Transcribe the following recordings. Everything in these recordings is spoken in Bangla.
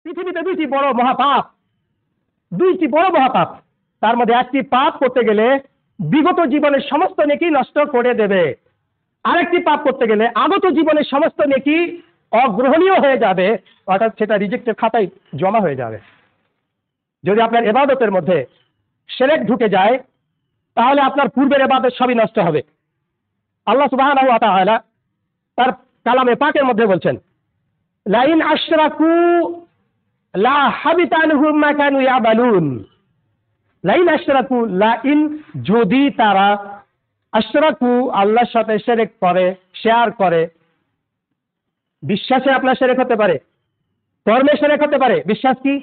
পৃথিবীতে দুইটি বড় মহাপাপ, তার মধ্যে একটি পাপ করতে গেলে বিগত জীবনের সমস্ত নেকি নষ্ট করে দেবে, আরেকটি পাপ করতে গেলে আগত জীবনের সমস্ত নেকি অগ্রহণীয় হয়ে যাবে, অর্থাৎ সেটা রিজেক্টের খাতায় জমা হয়ে যাবে। যদি আপনার ইবাদতের মধ্যে শিরক ঢুকে যায় তাহলে আপনার পূর্বের ইবাদত সবই নষ্ট হবে। আল্লাহ সুবহানাহু ওয়া তাআলা তার কালামে পাকের মধ্যে বলছেন, লাইন আশরাকু লা হাবিতা আনহুম মা কানু ইয়ামালুন। লাইন আশরাকু, লাইন যদি তারা, আশরাকু আল্লাহর সাথে শিরক করে, শেয়ার করে। বিশ্বাসে আপনার শিরক হতে পারে, কর্মে শিরক হতে পারে। বিশ্বাস কি?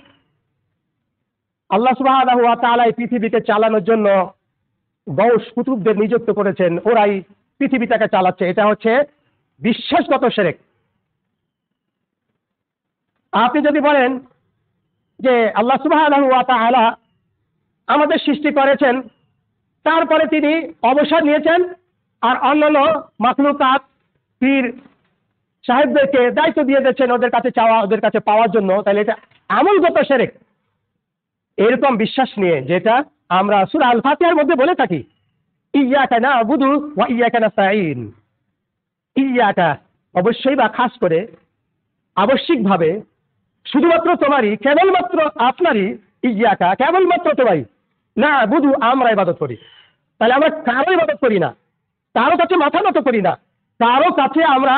আল্লাহ সুবহানাহু ওয়া তাআলা এই পৃথিবীকে চালানোর জন্য গৌস কুতুবদের নিযুক্ত করেছেন, ওরাই পৃথিবীটাকে চালাচ্ছে। এটা হচ্ছে বিশ্বাসগত শিরক। আপনি যদি বলেন যে আল্লাহ সুবহানাহু ওয়া তাআলা আমাদের সৃষ্টি করেছেন, তারপরে তিনি অবসর নিয়েছেন আর অন্যান্য মাখলুকাত পীর সাহেবদেরকে দায়িত্ব দিয়ে দিয়েছেন ওদের কাছে চাওয়া, ওদের কাছে পাওয়ার জন্য, তাহলে এটা আমলগত শিরক। এরকম বিশ্বাস নিয়ে যেটা আমরা সূরা আল ফাতিহার মধ্যে বলে থাকি, ইয়্যাকা না'বুদু ওয়া ইয়্যাকা নাস্তাঈন। ইয়্যাকা অবশ্যই বা খাস করে আবশ্যিকভাবে শুধুমাত্র তোমারই, কেবলমাত্র আপনারই, ইয়্যাকা কেবলমাত্র তোমারই, না'বুদু আমরা ইবাদত করি। তাহলে আমরা কারো ইবাদত করি না, কারো কাছে মাথা নত করি না, কারো কাছে আমরা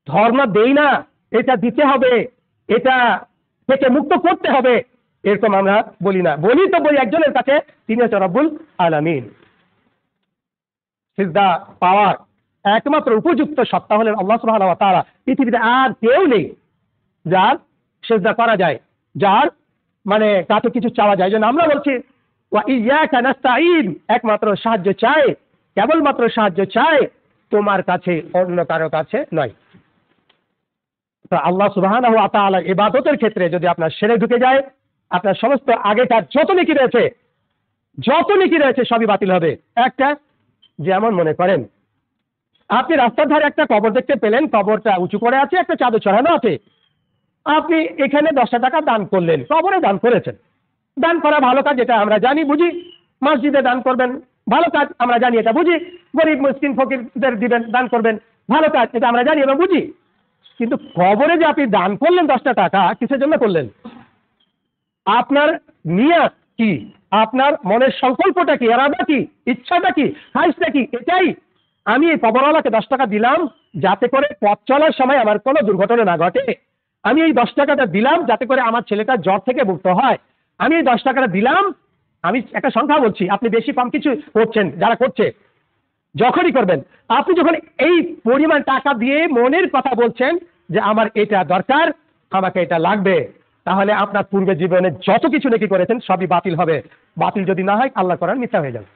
ধর্ম দেই না, এটা দিতে হবে, এটা থেকে মুক্ত করতে হবে, এরকম আমরা বলি না। বলি তো বলি একজনের কাছে, তিনি হচ্ছে রব্বুল আলামিন। সিজদা পাওয়ার একমাত্র উপযুক্ত সত্তা হলেন আল্লাহ সুবহানাহু ওয়া তাআলা। পৃথিবীতে আর কেউ নেই যার সিজদা করা যায়, যার মানে কাছে কিছু চাওয়া যায়। যেন আমরা বলছি ওয়া ইয়্যাকা নাস্তাঈন, একমাত্র সাহায্য চাই, কেবলমাত্র সাহায্য চাই, তোমার কাছে, অন্য কারো কাছে নয়। তো আল্লাহ সুবহানাহু ওয়া তাআলার ইবাদতের ক্ষেত্রে যদি আপনার শিরক ঢুকে যায়, আপনার সমস্ত আগেকার যত নেকি রয়েছে সবই বাতিল হবে। একটা, যেমন মনে করেন আপনি রাস্তার ধারে একটা কবর দেখতে পেলেন, কবরটা উঁচু করে আছে, একটা চাদর ছড়ানো আছে, আপনি এখানে 10 টাকা দান করলেন, কবরে দান করেছেন। দান করা ভালো কাজ, এটা আমরা জানি বুঝি। মসজিদে দান করবেন, ভালো কাজ, আমরা জানি এটা বুঝি। গরিব মিসকিন ফকিরদের দিবেন, দান করবেন, ভালো কাজ, এটা আমরা জানি এবং বুঝি। কিন্তু কবরে যে আপনি দান করলেন 10টা টাকা, কিসের জন্য করলেন? আপনার নিয়ত কি? আপনার মনের সংকল্পটা কি? ইরাদা কি? ইচ্ছাটা কি? খাইশটা কি? এটাই আমি এই কবরওয়ালাকে 10 টাকা দিলাম যাতে করে পথ চলার সময় আমার কোনো দুর্ঘটনা না ঘটে। আমি এই 10 টাকাটা দিলাম যাতে করে আমার ছেলেটা জ্বর থেকে মুক্ত হয়। আমি এই 10 টাকাটা দিলাম, আমি একটা সংখ্যা বলছি, আপনি বেশি কম কিছু করছেন, যারা করছে, যখনই করবেন, আপনি যখন এই পরিমাণ টাকা দিয়ে মনের কথা বলছেন যে আমার এটা দরকার, আমাকে এটা লাগবে, তাহলে আপনার পূর্বে জীবনে যত কিছু নেকি করেছেন সবই বাতিল হবে। বাতিল যদি না হয়, আল্লাহ কোরআন মিথ্যা হয়ে যাবে।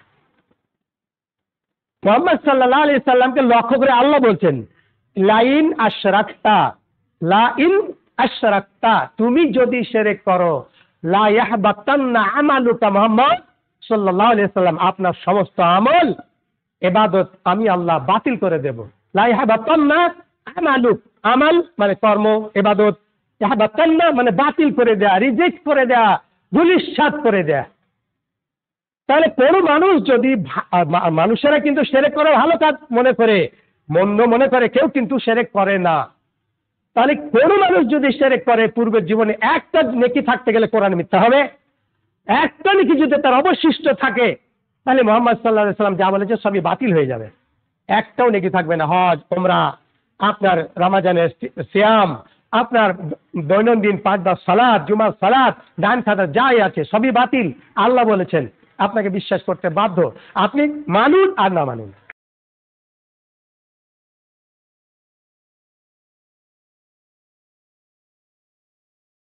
মুহাম্মদ সাল্লাল্লাহু আলাইহি সাল্লামকে লক্ষ্য করে আল্লাহ বলছেন, লাইন আশরাকতা, তুমি যদি শিরক করো, লা ইয়াহবাতান্না আমালুকা, মুহাম্মদ সাল্লাল্লাহু আলাইহি সাল্লাম, আপনার সমস্ত আমল, ইবাদত আমি আল্লাহ বাতিল করে দেব। লা ইয়াহবাতান্না আমালুক, আমল মানে কর্ম, ইবাদত, ইয়াহবাতান্না মানে বাতিল করে দেয়া, রিজেক্ট করে দেয়া, ধূলিসাৎ করে দেয়া। তাহলে কোনো মানুষ যদি, মানুষেরা কিন্তু শিরক করে ভালো কাজ মনে করে, মন্দ মনে করে, কেউ কিন্তু শিরক করে না। তাহলে কোনো মানুষ যদি শিরক করে, পূর্বের জীবনে একটা নেকি থাকতে গেলে কোরআন মিথ্যা হবে। একটা নেকি যদি তার অবশিষ্ট থাকে, তাহলে মুহাম্মদ সাল্লাল্লাহু আলাইহি সাল্লাম যা বলেছে সবই বাতিল হয়ে যাবে, একটাও নেকি থাকবে না। হজ, উমরা, আপনার রমজানের সিয়াম, আপনার দৈনন্দিন 5 সালাত, জুমার সালাত, দান খাতা যাই আছে সবই বাতিল। আল্লাহ বলেছেন, আপনাকে বিশ্বাস করতে বাধ্য, আপনি মানুন আর না মানুন।